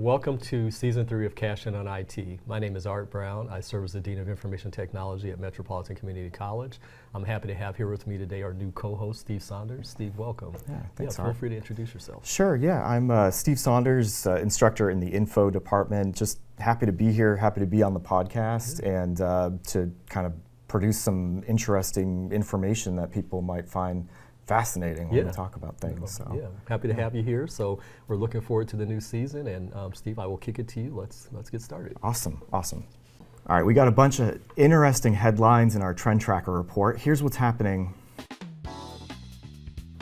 welcome to Season 3 of Cash In on IT. My name is Art Brown. I serve as the Dean of Information Technology at Metropolitan Community College. I'm happy to have here with me today our new co-host, Steve Saunders. Steve, welcome. Yeah, thanks, Feel free to introduce yourself. Sure, yeah. I'm Steve Saunders, instructor in the info department. Just happy to be here, happy to be on the podcast, and to kind of produce some interesting information that people might find fascinating when we talk about things. So. Yeah, happy to have you here. So we're looking forward to the new season, and Steve, I will kick it to you. Let's get started. Awesome. All right, we got a bunch of interesting headlines in our Trend Tracker report. Here's what's happening.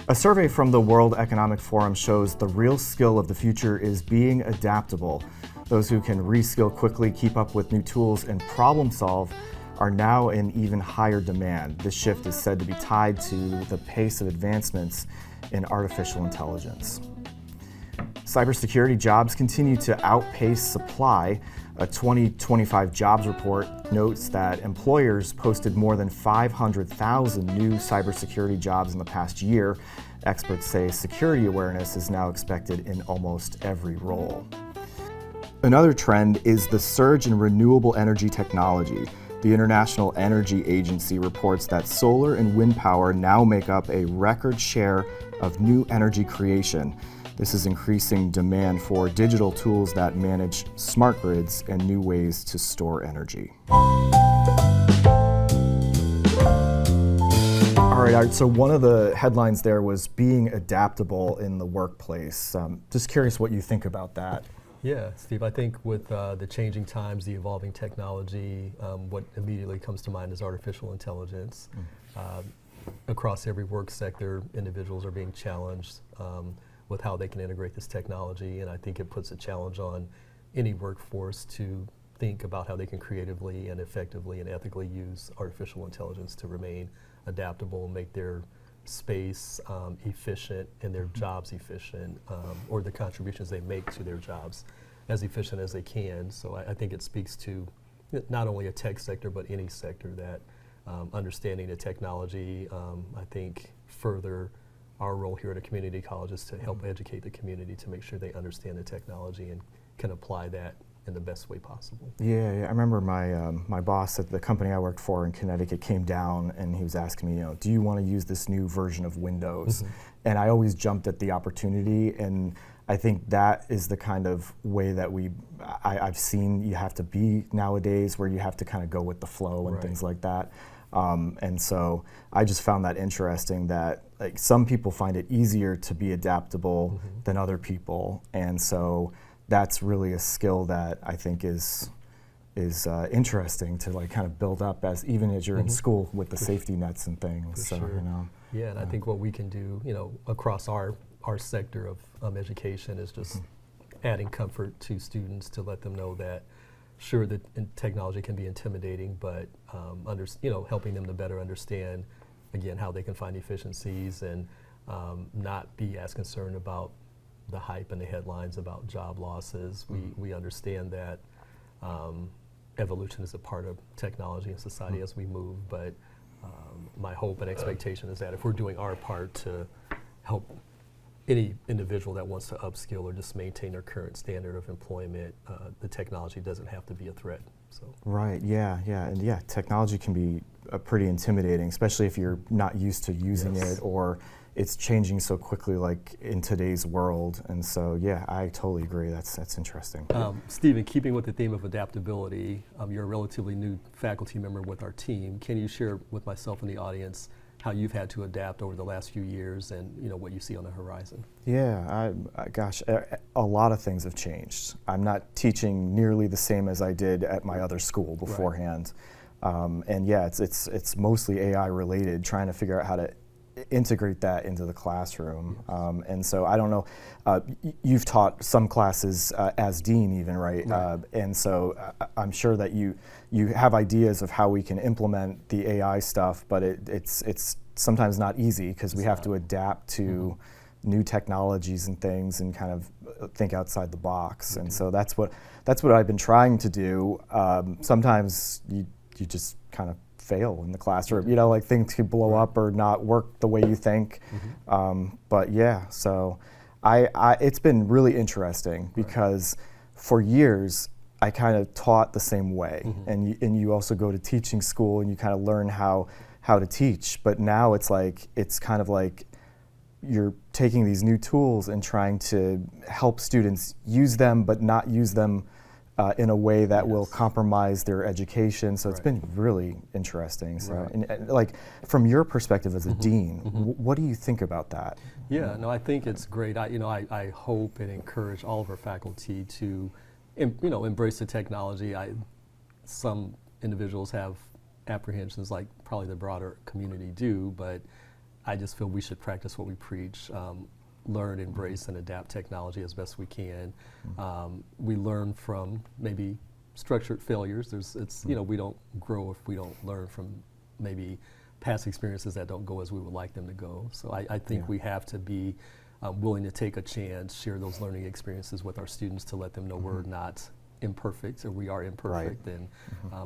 A survey from the World Economic Forum shows the real skill of the future is being adaptable. Those who can reskill quickly, keep up with new tools, and problem solve are now in even higher demand. This shift is said to be tied to the pace of advancements in artificial intelligence. Cybersecurity jobs continue to outpace supply. A 2025 jobs report notes that employers posted more than 500,000 new cybersecurity jobs in the past year. Experts say security awareness is now expected in almost every role. Another trend is the surge in renewable energy technology. The International Energy Agency reports that solar and wind power now make up a record share of new energy creation. This is increasing demand for digital tools that manage smart grids and new ways to store energy. All right, so one of the headlines there was being adaptable in the workplace. Just curious what you think about that. Yeah, Steve, I think with the changing times, the evolving technology, what immediately comes to mind is artificial intelligence. Across every work sector, individuals are being challenged with how they can integrate this technology, and I think it puts a challenge on any workforce to think about how they can creatively and effectively and ethically use artificial intelligence to remain adaptable and make their space efficient and their jobs efficient, or the contributions they make to their jobs as efficient as they can. So I think it speaks to not only a tech sector, but any sector that understanding the technology, I think further our role here at a community college is to help educate the community to make sure they understand the technology and can apply that in the best way possible. Yeah, I remember my boss at the company I worked for in Connecticut came down and he was asking me, do you want to use this new version of Windows? And I always jumped at the opportunity, and I think that is the kind of way that I've seen you have to be nowadays, where you have to kind of go with the flow and things like that. And so I just found that interesting that like some people find it easier to be adaptable than other people, and so that's really a skill that I think is interesting to like kind of build up as even as you're in school with the safety nets and things. So, yeah, and I think what we can do, across our sector of education is just adding comfort to students to let them know that sure that technology can be intimidating, but helping them to better understand again how they can find efficiencies and not be as concerned about the hype and the headlines about job losses. We understand that evolution is a part of technology and society as we move, but my hope and expectation is that if we're doing our part to help any individual that wants to upskill or just maintain their current standard of employment, the technology doesn't have to be a threat. So. Right, and technology can be pretty intimidating, especially if you're not used to using it, or it's changing so quickly like in today's world. And so, yeah, I totally agree. That's interesting. Steve, in keeping with the theme of adaptability, you're a relatively new faculty member with our team. Can you share with myself and the audience how you've had to adapt over the last few years and what you see on the horizon? Yeah, gosh, a lot of things have changed. I'm not teaching nearly the same as I did at my other school beforehand. And yeah, it's mostly AI related, trying to figure out how to integrate that into the classroom. And so I don't know, you've taught some classes as dean even, right? And so I'm sure that you have ideas of how we can implement the AI stuff, but it's sometimes not easy because we have to adapt to new technologies and things and kind of think outside the box. And so that's what I've been trying to do. Sometimes you just kind of fail in the classroom, like things could blow up or not work the way you think. But yeah, so it's been really interesting because for years, I kind of taught the same way, and you also go to teaching school and you kind of learn how to teach. But now it's kind of like you're taking these new tools and trying to help students use them, but not use them in a way that will compromise their education. So it's been really interesting. So, and like from your perspective as a dean, what do you think about that? Yeah, no, I think it's great. I hope and encourage all of our faculty to, embrace the technology. Some individuals have apprehensions like probably the broader community do, but I just feel we should practice what we preach. Learn, embrace, and adapt technology as best we can. We learn from maybe structured failures. We don't grow if we don't learn from maybe past experiences that don't go as we would like them to go. So I think we have to be willing to take a chance, share those learning experiences with our students to let them know we're not imperfect, or we are imperfect. And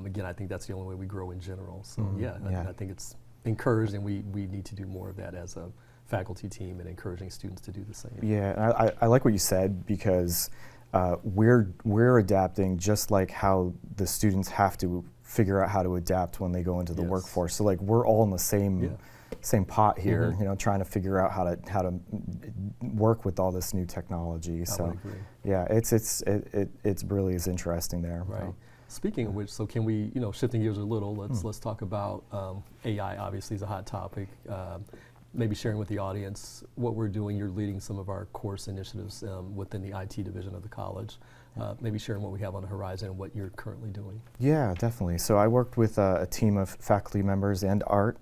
again, I think that's the only way we grow in general. So I think it's encouraged, and we need to do more of that as a faculty team and encouraging students to do the same. Yeah, I like what you said, because we're adapting just like how the students have to figure out how to adapt when they go into the workforce. So like we're all in the same pot here, trying to figure out how to work with all this new technology. So yeah, it's really is interesting there. Right. Speaking of which, so can we, shifting gears a little, let's talk about AI. Obviously is a hot topic. Maybe sharing with the audience what we're doing. You're leading some of our course initiatives within the IT division of the college. Maybe sharing what we have on the horizon and what you're currently doing. Yeah, definitely. So I worked with a team of faculty members and Art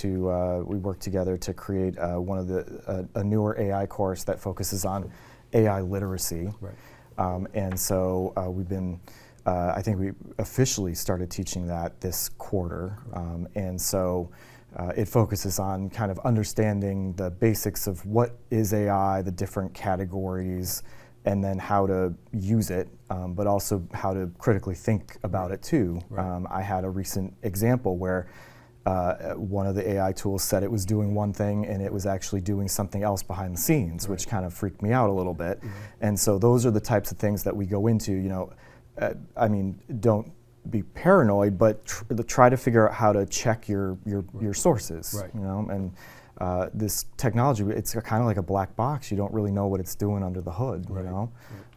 we worked together to create a newer AI course that focuses on AI literacy. Right. And so we've been, I think we officially started teaching that this quarter. And so it focuses on kind of understanding the basics of what is AI, the different categories, and then how to use it, but also how to critically think about it too. Right. I had a recent example where one of the AI tools said it was doing one thing and it was actually doing something else behind the scenes, which kind of freaked me out a little bit. And so those are the types of things that we go into, don't be paranoid, but try to figure out how to check your sources. Right. And this technology, it's kind of like a black box. You don't really know what it's doing under the hood.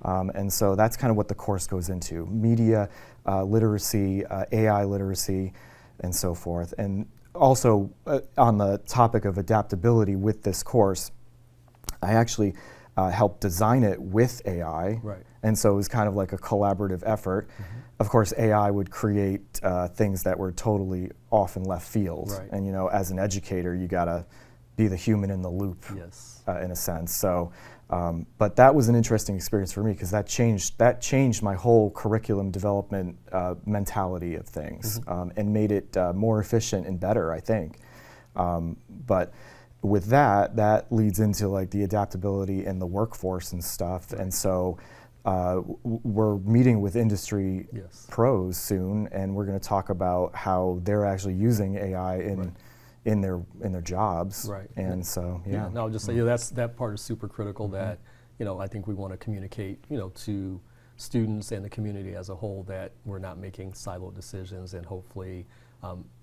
And so that's kind of what the course goes into: media literacy, AI literacy, and so forth. And also on the topic of adaptability with this course, I actually helped design it with AI. Right. And so it was kind of like a collaborative effort. Of course, AI would create things that were totally off in left field. Right. And as an educator, you gotta be the human in the loop, in a sense. So, but that was an interesting experience for me, because that changed my whole curriculum development mentality of things, and made it more efficient and better, I think. But with that leads into like the adaptability in the workforce and stuff. And so we're meeting with industry pros soon, and we're going to talk about how they're actually using AI in their jobs. Right. And so no, I'll just say that part is super critical. That I think we want to communicate to students and the community as a whole that we're not making siloed decisions, and hopefully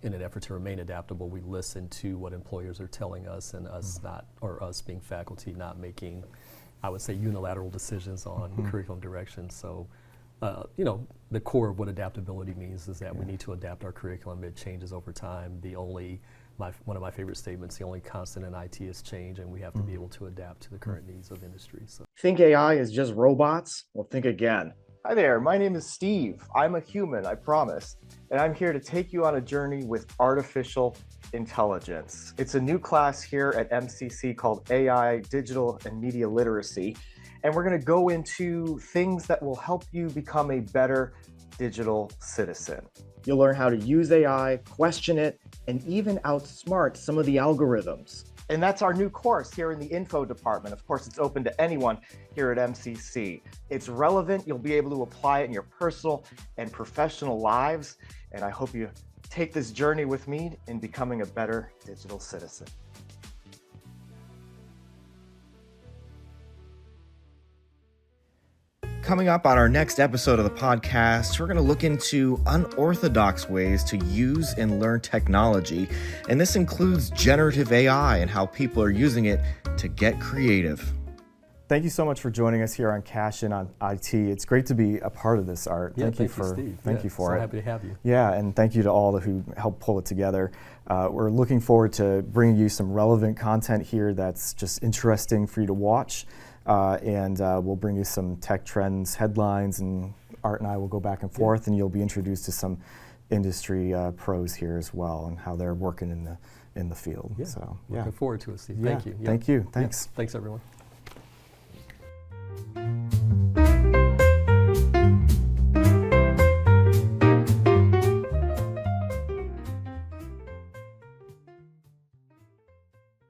in an effort to remain adaptable, we listen to what employers are telling us, and us being faculty not making, I would say, unilateral decisions on curriculum direction. So, the core of what adaptability means is that we need to adapt our curriculum. It changes over time. One of my favorite statements: the only constant in IT is change, and we have to be able to adapt to the current needs of industry. So. Think AI is just robots? Well, think again. Hi there, my name is Steve. I'm a human, I promise. And I'm here to take you on a journey with artificial intelligence. It's a new class here at MCC called AI, Digital and Media Literacy. And we're going to go into things that will help you become a better digital citizen. You'll learn how to use AI, question it, and even outsmart some of the algorithms. And that's our new course here in the info department. Of course, it's open to anyone here at MCC. It's relevant. You'll be able to apply it in your personal and professional lives. And I hope you take this journey with me in becoming a better digital citizen. Coming up on our next episode of the podcast, we're going to look into unorthodox ways to use and learn technology. And this includes generative AI and how people are using it to get creative. Thank you so much for joining us here on Cash In on IT. It's great to be a part of this, Art. Yeah, thank you for Steve. thank you for so it. Happy to have you. Yeah, and thank you to all who helped pull it together. We're looking forward to bringing you some relevant content here that's just interesting for you to watch, and we'll bring you some tech trends, headlines, and Art and I will go back and forth, and you'll be introduced to some industry pros here as well and how they're working in the field. Yeah. So, Looking forward to it, Steve. Yeah. Thank you. Thank you. Thanks. Thanks, everyone.